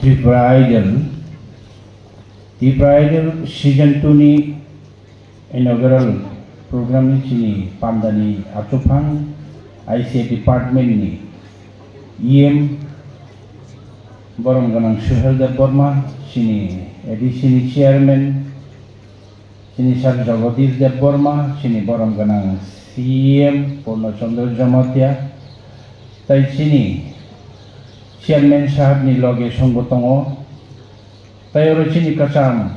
Tripura Idol Season 2 ni inaugural program ni sini Pamdani Atupang ICA Department ni EM Borong Ganang Suhel Dev Burma sini sini Chairman sini Sar Jagadish Dev Burma sini Borong Ganang CM Purno Chandra Jamatia tai sini Chairman Sahab ni loge Songgotongo tai oro sini Kacham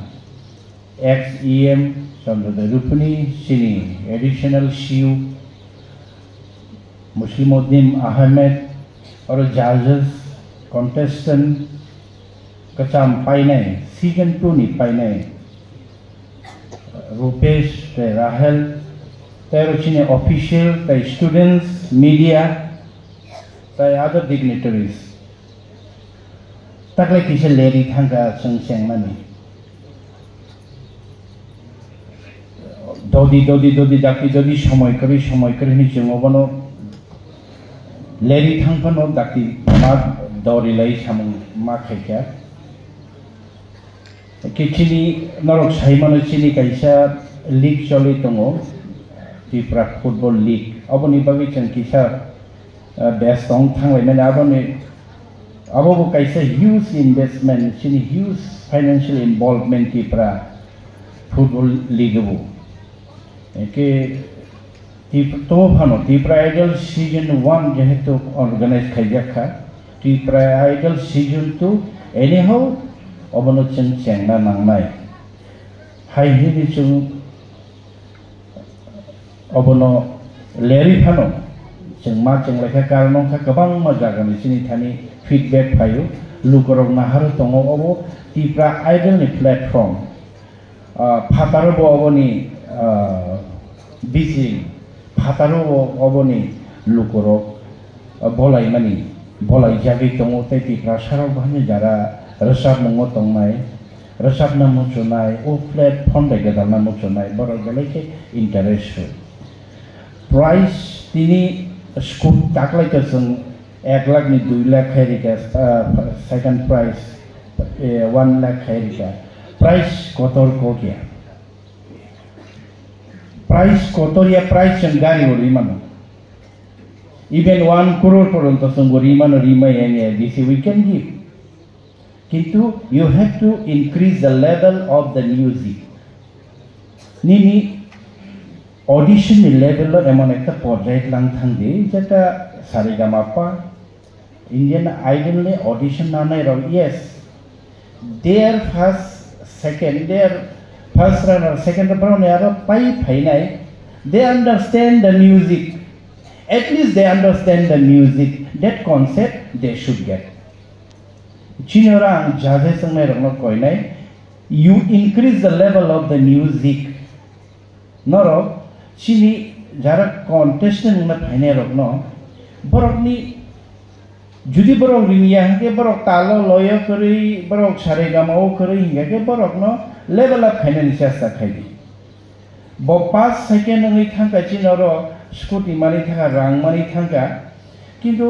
ex-EM Chandra Rupani sini additional CU Muslimuddin Ahmed और judges contestant Kacham painai season 2 ni painai Rupesh Rahel tai sini official tai students media tai other dignitaries taklai kisa leri thangka sengseng mani dodi daki সময় করে ni jengobano leri thangpano daki ma dorilai samung ma khaika kichini norok saimano chini kaisa league choli tongo Tripura football league aboni bagi chen kisa best song thanglai mane aboni abo kaisa huge investment chini huge financial involvement Tripura football league bu ke Tripura Idol Season 1 jehetu organize khaijaka Tripura Idol Season 2 anyhow obono chengna nangnai hai hini chung obono leri phano chengma chenglekha karno kha gabang ma jagani sini thani feedback phayo lukorok naharu tongo obo Tripura Idol ni platform phataro bo oboni busy phataro oboni lukorok bolai mani bolai jagi tongo te Tripura sarok bhani jara resap mongo tongnai resap na muchunai o platform de gadal na muchunai borok galeke interest price tini school taklai ka sung 1 lakh ni 2 lakh khairika second prize 1 lakh khairika price kotor ko kya price kotor ya price changari ori mano even 1 crore poronto sungori mano rima yani this we can give kintu you have to increase the level of the music nini audition level lo emon ekta porjay lang thangde jeta saregamapa Indian Idol le audition nanai ro yes their first runner second runner aro pai phainai they understand the music at least they understand the music that concept they should get Chinora judges ang mayroon koinay you increase the level of the music noro chini jara contestant na phainai rokno borok ni judi borok ringya ke borok talo loyo kori borok saregama o kori hinga ke borok no level of phainai chesta khaidi bo 5 second ngi thangka chinoro scooty mani thanga rang mani thangka kintu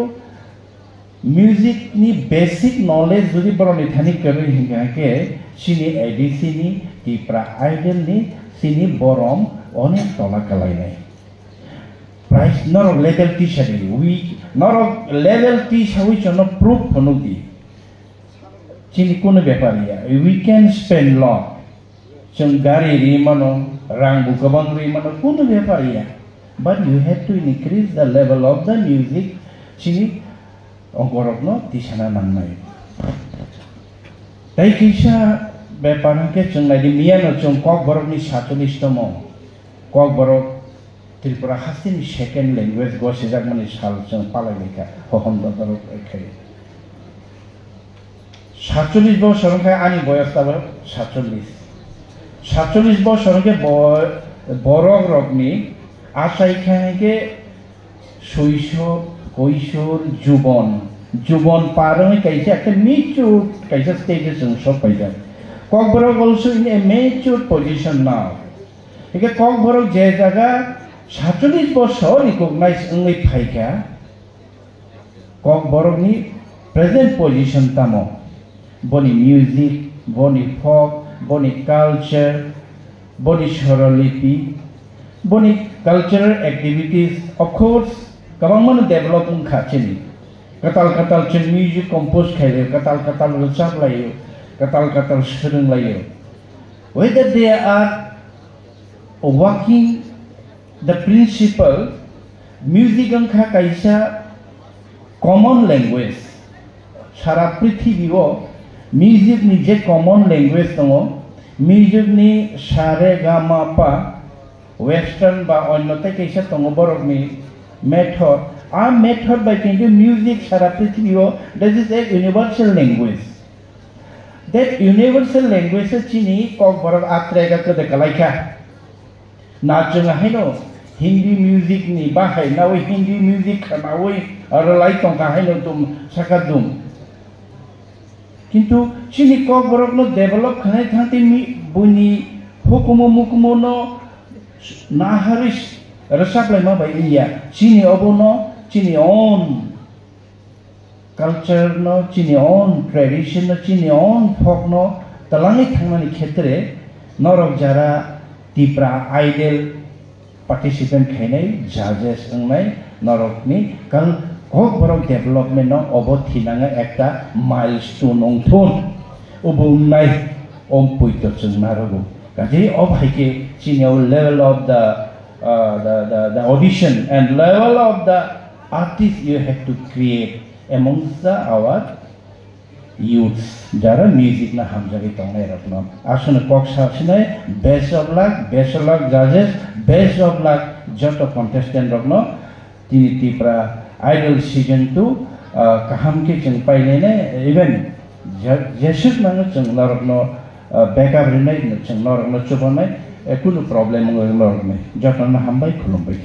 music ni basic knowledge jodi boroni thani kori hinga ke sini ADC ni Tripura Idol ni sini borom onek tola kalai nai price norok level t shari we norok level t shawi chono proof honudi chini kono beparia we can spend lot chungari rimano rang bukabang rimano kono beparia but you have to increase the level of the music chini ongkorokno tisana nangnai tai kisa beparan ke chungnai di miano chung kok borok ni 47 tomo kok borok Tripura hasini second language go sejak mani sal chung palai leka hohom borok ekai 47 বছর সংখ্যা আনি বয়স তাব 47 বছর সংখ্যা বড় রকমি আশাই খাইকে শৈশব কৈশোর যুবন পারমে কাইছে একটা মেচুর কাইছে স্টেজে সব পাইছে Kokborok also in a mature position now একে ককবরক যে জায়গা 47 বছর রিকগনাইজ ওই ফাইকা ককবরকনি প্রেজেন্ট পজিশন তামো boni music, boni folk, boni culture, boni sorolipi, boni cultural activities. Of course, kabang mana development kacini. Katal chen music compose khayo, katal recap layo, katal sereng layo. Whether they are working the principle, music angka kaisa common language. Sara prithibiwo music ni je common language tongo, music ni sare ga ma pa western ba onnote kaisa tongo borok ni method. Our method by changing music sara prithibiwo, that is a universal language. That universal language chini kok borok atrega ke dekalaika. Na jeng haino Hindi music ni bahai nawi Hindi music nawi aralai tong haino tum sakadum. Kintu chini kok borok no develop khanai thanti mi buni hukumu no naharis resap lai ma bai iya chini obono chini own culture no chini own tradition no chini own folk no talangi thangnani khetre norok jara tipra idol participant khainai judges angnai norok ni kal kok borok development no obo thinanga ekta milestone ongthon ubungnai ompuito chungnarogo kaje obhaike chini level of the audition and level of the artist you have to create amongst our youths jara music na hamjagi tongnai rakno asuna kok sasnai best of luck judges best of luck joto contestant rakno tini tipra idol season 2 kaham ke chung paile ne even jesus mangno chung rakno backup renai chung rakno chubonai kuno problem ngornai joto na hambai khulumbai